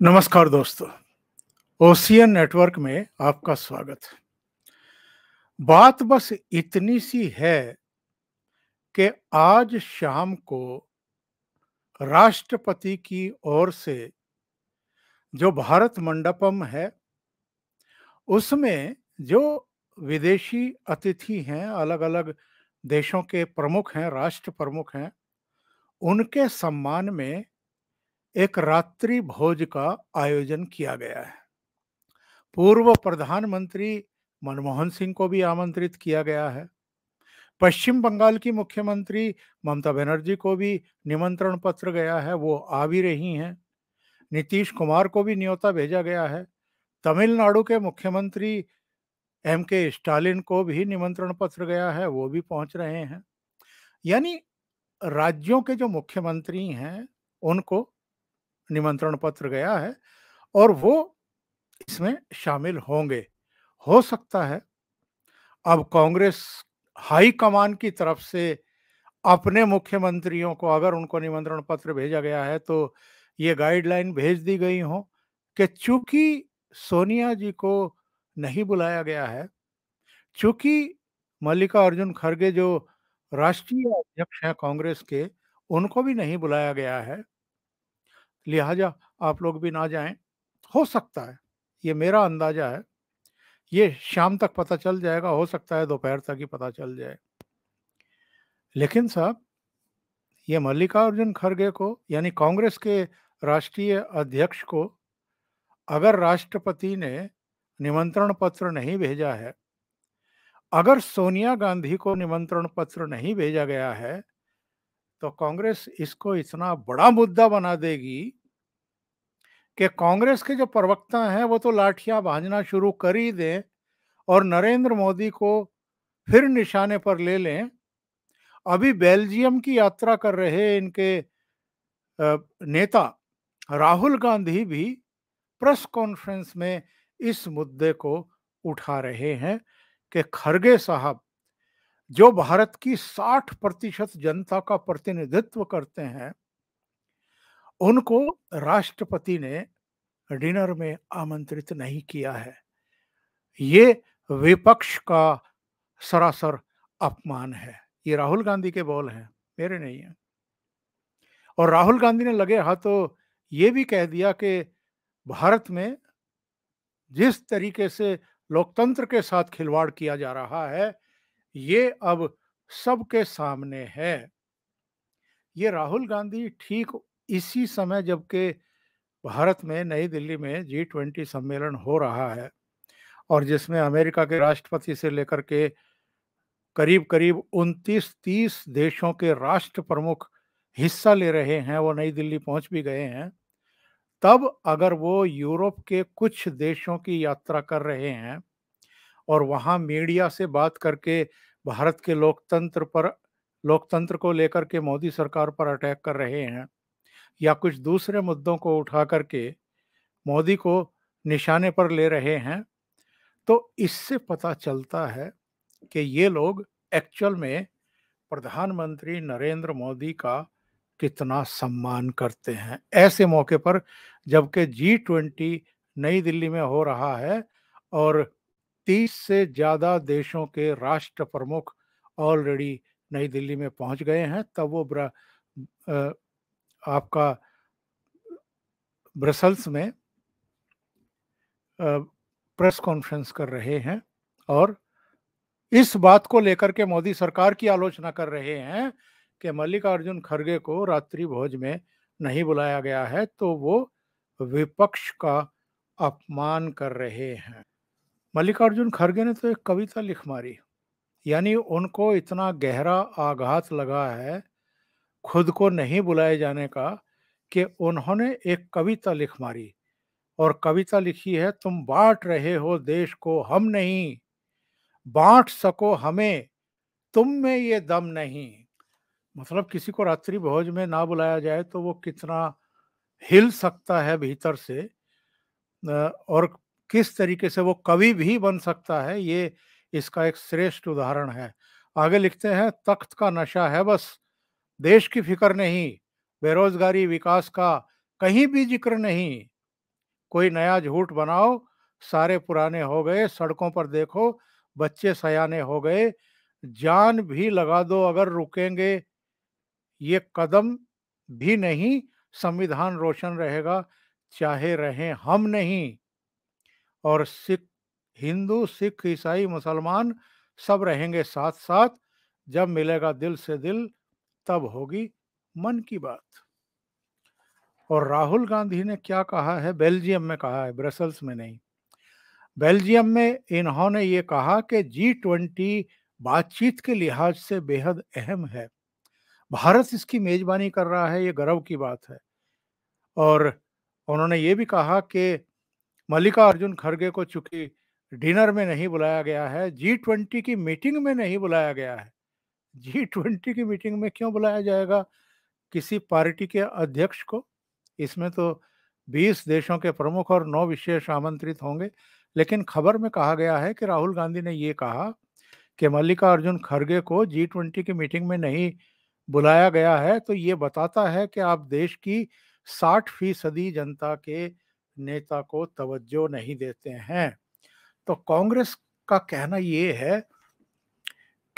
नमस्कार दोस्तों, ocean network में आपका स्वागत है। बात बस इतनी सी है कि आज शाम को राष्ट्रपति की ओर से जो भारत मंडपम है, उसमें जो विदेशी अतिथि हैं, अलग-अलग देशों के प्रमुख हैं, राष्ट्र प्रमुख हैं, उनके सम्मान में एक रात्रि भोज का आयोजन किया गया है। पूर्व प्रधानमंत्री मनमोहन सिंह को भी आमंत्रित किया गया है। पश्चिम बंगाल की मुख्यमंत्री ममता बनर्जी को भी निमंत्रण पत्र गया है, वो आ भी रही हैं। नीतीश कुमार को भी न्योता भेजा गया है। तमिलनाडु के मुख्यमंत्री एम के स्टालिन को भी निमंत्रण पत्र गया है, वो भी पहुंच रहे हैं। यानी राज्यों के जो मुख्यमंत्री हैं, उनको निमंत्रण पत्र गया है और वो इसमें शामिल होंगे। हो सकता है अब कांग्रेस हाई कमान की तरफ से अपने मुख्यमंत्रियों को, अगर उनको निमंत्रण पत्र भेजा गया है, तो ये गाइडलाइन भेज दी गई हो कि चूंकि सोनिया जी को नहीं बुलाया गया है, चूंकि मल्लिकार्जुन खड़गे जो राष्ट्रीय अध्यक्ष हैं कांग्रेस के, उनको भी नहीं बुलाया गया है, लिहाजा आप लोग भी ना जाएं। हो सकता है, ये मेरा अंदाजा है, ये शाम तक पता चल जाएगा, हो सकता है दोपहर तक ही पता चल जाए। लेकिन साहब, ये मल्लिकार्जुन खड़गे को, यानी कांग्रेस के राष्ट्रीय अध्यक्ष को, अगर राष्ट्रपति ने निमंत्रण पत्र नहीं भेजा है, अगर सोनिया गांधी को निमंत्रण पत्र नहीं भेजा गया है, तो कांग्रेस इसको इतना बड़ा मुद्दा बना देगी कि कांग्रेस के जो प्रवक्ता हैं वो तो लाठियां भांजना शुरू कर ही दें और नरेंद्र मोदी को फिर निशाने पर ले लें। अभी बेल्जियम की यात्रा कर रहे इनके नेता राहुल गांधी भी प्रेस कॉन्फ्रेंस में इस मुद्दे को उठा रहे हैं कि खड़गे साहब, जो भारत की 60% जनता का प्रतिनिधित्व करते हैं, उनको राष्ट्रपति ने डिनर में आमंत्रित नहीं किया है। ये विपक्ष का सरासर अपमान है। ये राहुल गांधी के बोल हैं, मेरे नहीं है। और राहुल गांधी ने लगे हाथों ये भी कह दिया कि भारत में जिस तरीके से लोकतंत्र के साथ खिलवाड़ किया जा रहा है, ये अब सबके सामने है। ये राहुल गांधी ठीक इसी समय, जबकि भारत में नई दिल्ली में G20 सम्मेलन हो रहा है और जिसमें अमेरिका के राष्ट्रपति से लेकर के करीब करीब 29-30 देशों के राष्ट्र प्रमुख हिस्सा ले रहे हैं, वो नई दिल्ली पहुंच भी गए हैं। तब अगर वो यूरोप के कुछ देशों की यात्रा कर रहे हैं और वहाँ मीडिया से बात करके भारत के लोकतंत्र को लेकर के मोदी सरकार पर अटैक कर रहे हैं, या कुछ दूसरे मुद्दों को उठा करके मोदी को निशाने पर ले रहे हैं, तो इससे पता चलता है कि ये लोग एक्चुअल में प्रधानमंत्री नरेंद्र मोदी का कितना सम्मान करते हैं। ऐसे मौके पर, जबकि G20 नई दिल्ली में हो रहा है और 30 से ज़्यादा देशों के राष्ट्र प्रमुख ऑलरेडी नई दिल्ली में पहुंच गए हैं, तब वो आपका ब्रसल्स में प्रेस कॉन्फ्रेंस कर रहे हैं और इस बात को लेकर के मोदी सरकार की आलोचना कर रहे हैं कि मल्लिकार्जुन खड़गे को रात्रि भोज में नहीं बुलाया गया है, तो वो विपक्ष का अपमान कर रहे हैं। मल्लिकार्जुन खड़गे ने तो एक कविता लिख मारी, यानी उनको इतना गहरा आघात लगा है खुद को नहीं बुलाए जाने का कि उन्होंने एक कविता लिख मारी और कविता लिखी है, तुम बांट रहे हो देश को, हम नहीं बांट सको हमें, तुम में ये दम नहीं। मतलब किसी को रात्रि भोज में ना बुलाया जाए तो वो कितना हिल सकता है भीतर से, और किस तरीके से वो कवि भी बन सकता है, ये इसका एक श्रेष्ठ उदाहरण है। आगे लिखते हैं, तख्त का नशा है बस, देश की फिक्र नहीं, बेरोजगारी विकास का कहीं भी जिक्र नहीं, कोई नया झूठ बनाओ, सारे पुराने हो गए, सड़कों पर देखो बच्चे सयाने हो गए, जान भी लगा दो अगर रुकेंगे ये कदम भी नहीं, संविधान रोशन रहेगा, चाहे रहें हम नहीं। और सिख, हिंदू, सिख, ईसाई, मुसलमान सब रहेंगे साथ-साथ, जब मिलेगा दिल से दिल, तब होगी मन की बात। और राहुल गांधी ने क्या कहा है, बेल्जियम में कहा है, ब्रसल्स में नहीं। बेल्जियम में इन्होंने ये कहा कि G20 बातचीत के लिहाज से बेहद अहम है। भारत इसकी मेजबानी कर रहा है, ये गर्व की बात है। और उन्होंने ये भी कहा कि मल्लिकार्जुन खड़गे को चूंकि डिनर में नहीं बुलाया गया है, G20 की मीटिंग में नहीं बुलाया गया है। G20 की मीटिंग में क्यों बुलाया जाएगा किसी पार्टी के अध्यक्ष को? इसमें तो 20 देशों के प्रमुख और 9 विशेष आमंत्रित होंगे। लेकिन खबर में कहा गया है कि राहुल गांधी ने ये कहा कि मल्लिकार्जुन खड़गे को G20 की मीटिंग में नहीं बुलाया गया है, तो ये बताता है कि आप देश की 60% जनता के नेता को तवज्जो नहीं देते हैं। तो कांग्रेस का कहना ये है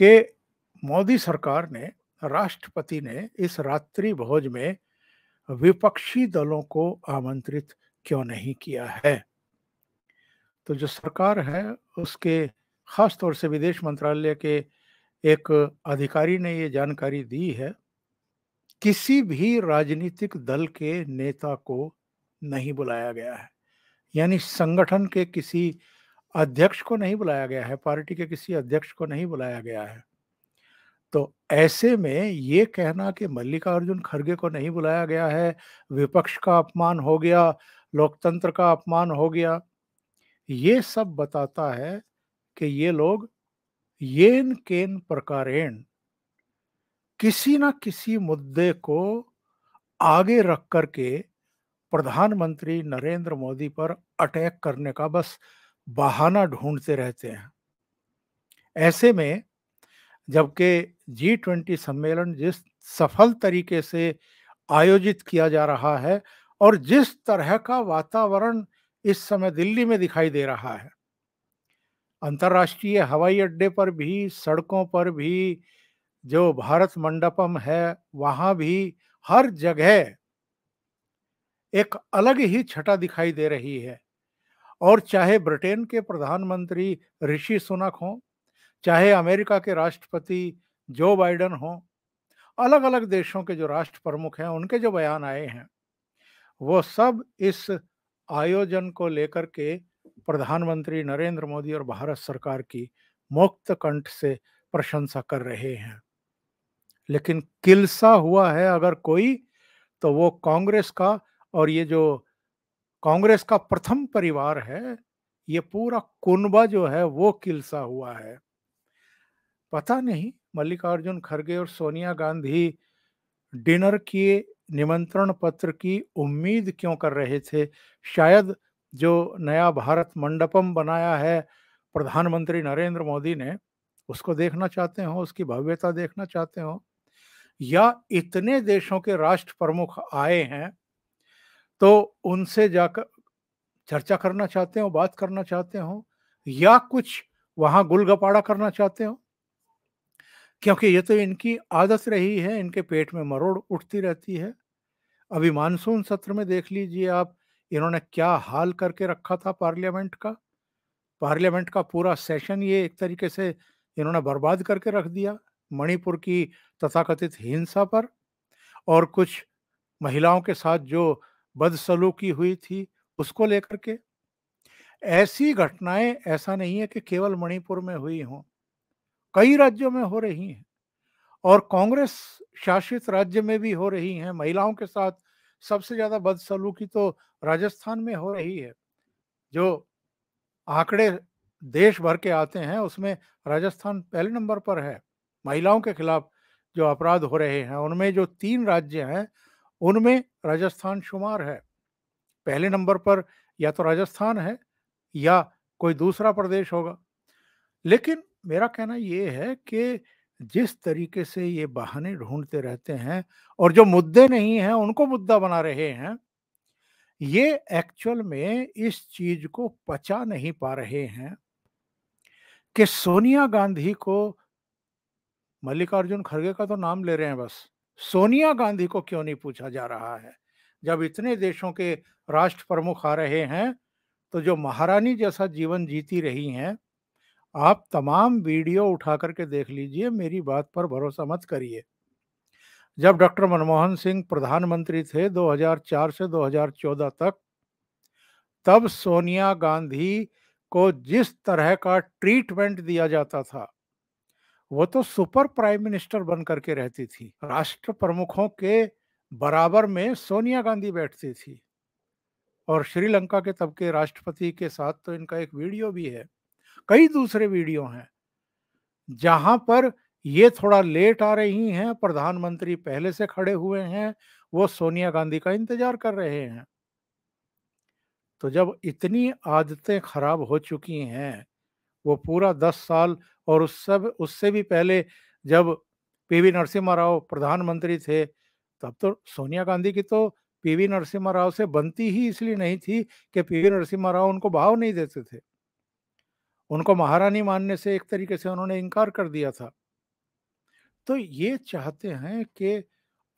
कि मोदी सरकार ने, राष्ट्रपति ने इस रात्रि भोज में विपक्षी दलों को आमंत्रित क्यों नहीं किया है। तो जो सरकार है उसके खास तौर से विदेश मंत्रालय के एक अधिकारी ने ये जानकारी दी है, किसी भी राजनीतिक दल के नेता को नहीं बुलाया गया है। यानी संगठन के किसी अध्यक्ष को नहीं बुलाया गया है, पार्टी के किसी अध्यक्ष को नहीं बुलाया गया है। तो ऐसे में ये कहना कि मल्लिकार्जुन खड़गे को नहीं बुलाया गया है, विपक्ष का अपमान हो गया, लोकतंत्र का अपमान हो गया, ये सब बताता है कि ये लोग येन केन प्रकारेण किसी ना किसी मुद्दे को आगे रख करके प्रधानमंत्री नरेंद्र मोदी पर अटैक करने का बस बहाना ढूंढते रहते हैं। ऐसे में जबकि G20 सम्मेलन जिस सफल तरीके से आयोजित किया जा रहा है और जिस तरह का वातावरण इस समय दिल्ली में दिखाई दे रहा है, अंतर्राष्ट्रीय हवाई अड्डे पर भी, सड़कों पर भी, जो भारत मंडपम है वहां भी, हर जगह एक अलग ही छटा दिखाई दे रही है। और चाहे ब्रिटेन के प्रधानमंत्री ऋषि सुनक हों, चाहे अमेरिका के राष्ट्रपति जो बाइडेन हों, अलग अलग देशों के जो राष्ट्र प्रमुख हैं उनके जो बयान आए हैं, वो सब इस आयोजन को लेकर के प्रधानमंत्री नरेंद्र मोदी और भारत सरकार की मुक्त कंठ से प्रशंसा कर रहे हैं। लेकिन किलसा हुआ है अगर कोई, तो वो कांग्रेस का। और ये जो कांग्रेस का प्रथम परिवार है, ये पूरा कुनबा जो है वो किलसा हुआ है। पता नहीं मल्लिकार्जुन खड़गे और सोनिया गांधी डिनर के निमंत्रण पत्र की उम्मीद क्यों कर रहे थे। शायद जो नया भारत मंडपम बनाया है प्रधानमंत्री नरेंद्र मोदी ने, उसको देखना चाहते हो, उसकी भव्यता देखना चाहते हो, या इतने देशों के राष्ट्र प्रमुख आए हैं तो उनसे जाकर चर्चा करना चाहते हो, बात करना चाहते हो, या कुछ वहां गुलगपाड़ा करना चाहते हो? क्योंकि ये तो इनकी आदत रही है, इनके पेट में मरोड़ उठती रहती है। अभी मानसून सत्र में देख लीजिए आप, इन्होंने क्या हाल करके रखा था पार्लियामेंट का। पार्लियामेंट का पूरा सेशन ये एक तरीके से इन्होंने बर्बाद करके रख दिया, मणिपुर की तथाकथित हिंसा पर और कुछ महिलाओं के साथ जो बदसलूकी हुई थी उसको लेकर के। ऐसी घटनाएं, ऐसा नहीं है कि केवल मणिपुर में हुई हों, कई राज्यों में हो रही हैं और कांग्रेस शासित राज्य में भी हो रही हैं। महिलाओं के साथ सबसे ज्यादा बदसलूकी तो राजस्थान में हो रही है। जो आंकड़े देश भर के आते हैं उसमें राजस्थान पहले नंबर पर है। महिलाओं के खिलाफ जो अपराध हो रहे हैं उनमें जो 3 राज्य हैं उनमें राजस्थान शुमार है। पहले नंबर पर या तो राजस्थान है या कोई दूसरा प्रदेश होगा। लेकिन मेरा कहना ये है कि जिस तरीके से ये बहाने ढूंढते रहते हैं और जो मुद्दे नहीं हैं उनको मुद्दा बना रहे हैं, ये एक्चुअल में इस चीज को पचा नहीं पा रहे हैं कि सोनिया गांधी को, मल्लिकार्जुन खड़गे का तो नाम ले रहे हैं बस, सोनिया गांधी को क्यों नहीं पूछा जा रहा है? जब इतने देशों के राष्ट्र प्रमुख आ रहे हैं, तो जो महारानी जैसा जीवन जीती रही हैं, आप तमाम वीडियो उठा करके देख लीजिए, मेरी बात पर भरोसा मत करिए। जब डॉक्टर मनमोहन सिंह प्रधानमंत्री थे 2004 से 2014 तक, तब सोनिया गांधी को जिस तरह का ट्रीटमेंट दिया जाता था, वो तो सुपर प्राइम मिनिस्टर बन करके रहती थी। राष्ट्र प्रमुखों के बराबर में सोनिया गांधी बैठती थी। और श्रीलंका के तब के राष्ट्रपति के साथ तो इनका एक वीडियो भी है, कई दूसरे वीडियो हैं, जहां पर ये थोड़ा लेट आ रही हैं, प्रधानमंत्री पहले से खड़े हुए हैं, वो सोनिया गांधी का इंतजार कर रहे हैं। तो जब इतनी आदतें खराब हो चुकी हैं, वो पूरा 10 साल, और उससे भी पहले जब पीवी नरसिम्हा राव प्रधानमंत्री थे, तब तो सोनिया गांधी की तो पीवी नरसिम्हा राव से बनती ही इसलिए नहीं थी कि पीवी नरसिम्हा राव उनको भाव नहीं देते थे। उनको महारानी मानने से एक तरीके से उन्होंने इनकार कर दिया था। तो ये चाहते हैं कि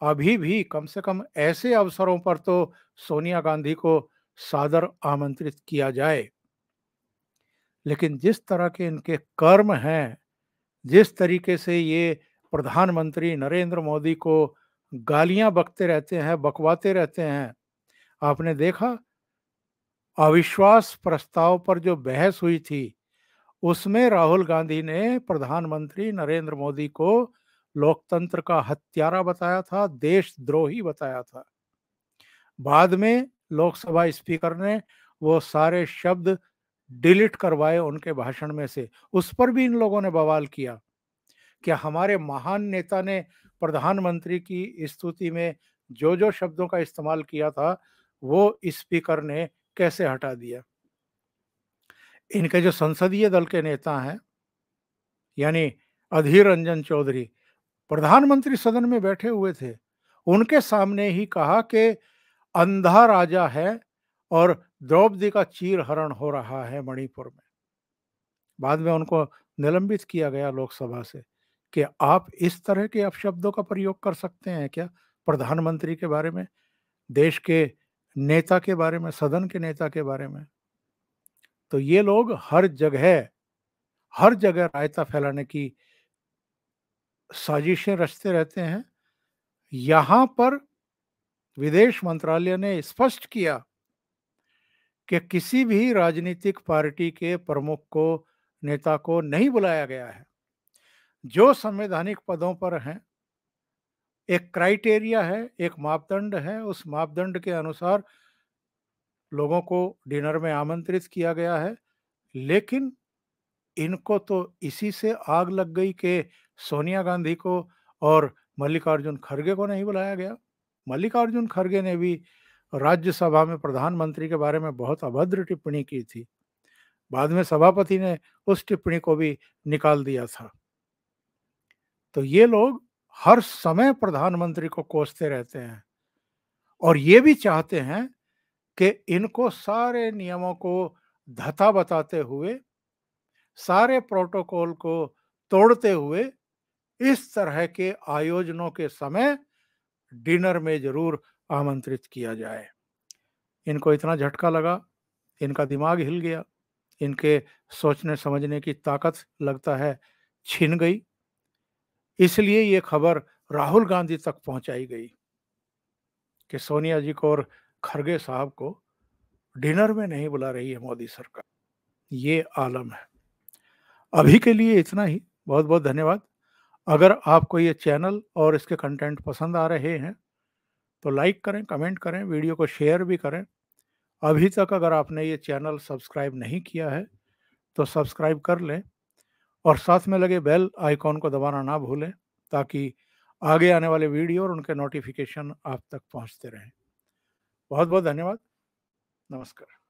अभी भी कम से कम ऐसे अवसरों पर तो सोनिया गांधी को सादर आमंत्रित किया जाए। लेकिन जिस तरह के इनके कर्म हैं, जिस तरीके से ये प्रधानमंत्री नरेंद्र मोदी को गालियां बकते रहते हैं, बकवाते रहते हैं, आपने देखा अविश्वास प्रस्ताव पर जो बहस हुई थी, उसमें राहुल गांधी ने प्रधानमंत्री नरेंद्र मोदी को लोकतंत्र का हत्यारा बताया था, देशद्रोही बताया था। बाद में लोकसभा स्पीकर ने वो सारे शब्द डिलीट करवाए उनके भाषण में से। उस पर भी इन लोगों ने बवाल किया कि हमारे महान नेता ने प्रधानमंत्री की स्तुति में जो जो शब्दों का इस्तेमाल किया था, वो स्पीकर ने कैसे हटा दिया। इनके जो संसदीय दल के नेता हैं, यानी अधीर रंजन चौधरी, प्रधानमंत्री सदन में बैठे हुए थे, उनके सामने ही कहा कि अंधा राजा है और द्रौपदी का चीरहरण हो रहा है मणिपुर में। बाद में उनको निलंबित किया गया लोकसभा से कि आप इस तरह के अपशब्दों का प्रयोग कर सकते हैं क्या प्रधानमंत्री के बारे में, देश के नेता के बारे में, सदन के नेता के बारे में। तो ये लोग हर जगह रायता फैलाने की साजिशें रचते रहते हैं। यहां पर विदेश मंत्रालय ने स्पष्ट किया कि किसी भी राजनीतिक पार्टी के प्रमुख को, नेता को नहीं बुलाया गया है। जो संवैधानिक पदों पर हैं, एक क्राइटेरिया है, एक मापदंड है, उस मापदंड के अनुसार लोगों को डिनर में आमंत्रित किया गया है। लेकिन इनको तो इसी से आग लग गई कि सोनिया गांधी को और मल्लिकार्जुन खड़गे को नहीं बुलाया गया। मल्लिकार्जुन खड़गे ने भी राज्यसभा में प्रधानमंत्री के बारे में बहुत अभद्र टिप्पणी की थी। बाद में सभापति ने उस टिप्पणी को भी निकाल दिया था। तो ये लोग हर समय प्रधानमंत्री को कोसते रहते हैं और ये भी चाहते हैं कि इनको सारे नियमों को धता बताते हुए, सारे प्रोटोकॉल को तोड़ते हुए, इस तरह के आयोजनों के समय डिनर में जरूर आमंत्रित किया जाए। इनको इतना झटका लगा, इनका दिमाग हिल गया, इनके सोचने समझने की ताकत लगता है छिन गई। इसलिए ये खबर राहुल गांधी तक पहुंचाई गई कि सोनिया जी को और खरगे साहब को डिनर में नहीं बुला रही है मोदी सरकार। ये आलम है। अभी के लिए इतना ही। बहुत बहुत धन्यवाद। अगर आपको ये चैनल और इसके कंटेंट पसंद आ रहे हैं तो लाइक करें, कमेंट करें, वीडियो को शेयर भी करें। अभी तक अगर आपने ये चैनल सब्सक्राइब नहीं किया है तो सब्सक्राइब कर लें और साथ में लगे बेल आइकॉन को दबाना ना भूलें, ताकि आगे आने वाले वीडियो और उनके नोटिफिकेशन आप तक पहुंचते रहें। बहुत बहुत धन्यवाद। नमस्कार।